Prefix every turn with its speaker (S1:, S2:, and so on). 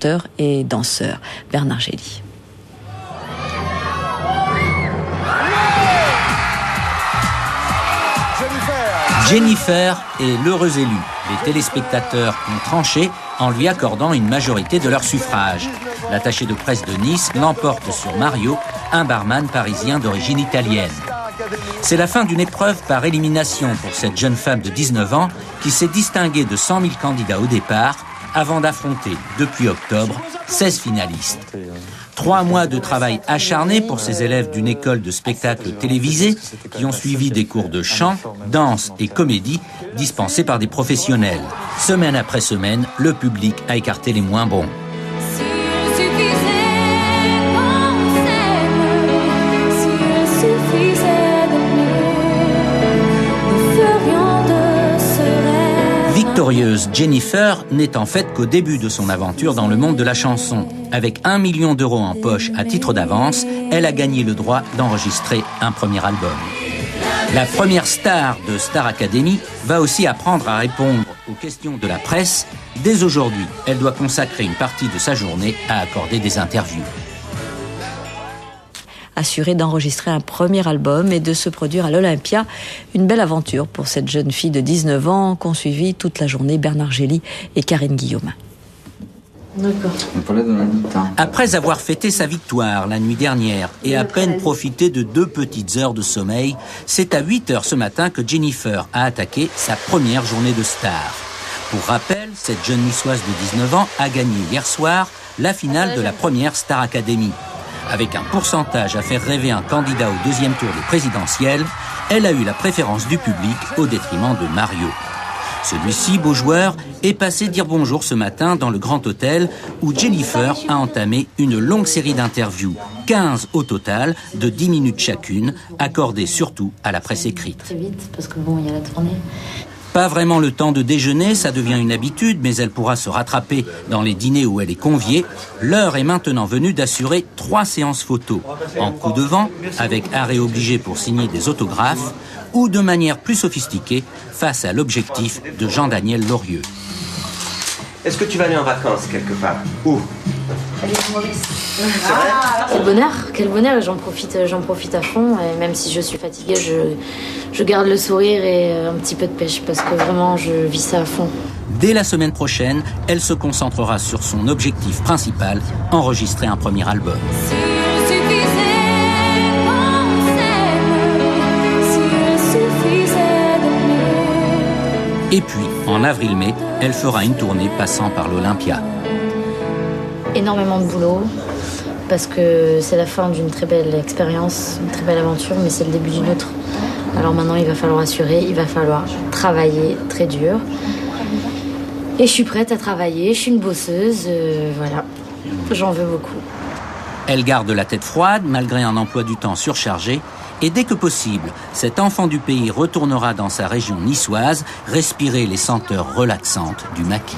S1: chanteur et danseur. Bernard Gély.
S2: Jennifer est l'heureux élu. Les téléspectateurs ont tranché en lui accordant une majorité de leur suffrage. L'attaché de presse de Nice l'emporte sur Mario, un barman parisien d'origine italienne. C'est la fin d'une épreuve par élimination pour cette jeune femme de 19 ans qui s'est distinguée de 100 000 candidats au départ avant d'affronter, depuis octobre, 16 finalistes. 3 mois de travail acharné pour ces élèves d'une école de spectacle télévisée qui ont suivi des cours de chant, danse et comédie dispensés par des professionnels. Semaine après semaine, le public a écarté les moins bons. Victorieuse, Jennifer n'est en fait qu'au début de son aventure dans le monde de la chanson. Avec 1 million d'euros en poche à titre d'avance, elle a gagné le droit d'enregistrer un premier album. La première star de Star Academy va aussi apprendre à répondre aux questions de la presse. Dès aujourd'hui, elle doit consacrer une partie de sa journée à accorder des interviews.
S1: Assurée d'enregistrer un premier album et de se produire à l'Olympia. Une belle aventure pour cette jeune fille de 19 ans qu'ont suivi toute la journée Bernard Gély et Karine Guillaume. Après avoir fêté sa victoire la nuit dernière et à peine profité de 2 petites heures de sommeil, c'est à 8 heures ce matin que Jennifer a attaqué sa première journée de star. Pour rappel, cette jeune niçoise de 19 ans a gagné hier soir la finale de la première Star Academy. Avec un pourcentage à faire rêver un candidat au 2e tour des présidentielles, elle a eu la préférence du public au détriment de Mario. Celui-ci, beau joueur, est passé dire bonjour ce matin dans le Grand Hôtel où Jennifer a entamé une longue série d'interviews, 15 au total, de 10 minutes chacune, accordées surtout à la presse écrite.
S3: Très vite, parce que bon, il y a la tournée.
S2: Pas vraiment le temps de déjeuner, ça devient une habitude, mais elle pourra se rattraper dans les dîners où elle est conviée. L'heure est maintenant venue d'assurer 3 séances photos, en coup de vent, avec arrêt obligé pour signer des autographes, ou de manière plus sophistiquée, face à l'objectif de Jean-Daniel Lorieux.
S4: Est-ce que tu vas aller en vacances quelque part? Où?
S3: Quel bonheur, et j'en profite à fond, et même si je suis fatiguée, je garde le sourire et un petit peu de pêche, parce que vraiment je vis ça à fond.
S2: Dès la semaine prochaine, elle se concentrera sur son objectif principal, enregistrer un premier album. Et puis, en avril-mai, elle fera une tournée passant par l'Olympia.
S3: Énormément de boulot, parce que c'est la fin d'une très belle expérience, une très belle aventure, mais c'est le début d'une autre. Alors maintenant, il va falloir assurer, il va falloir travailler très dur. Et je suis prête à travailler, je suis une bosseuse, voilà, j'en veux beaucoup.
S2: Elle garde la tête froide, malgré un emploi du temps surchargé, et dès que possible, cet enfant du pays retournera dans sa région niçoise, respirer les senteurs relaxantes du maquis.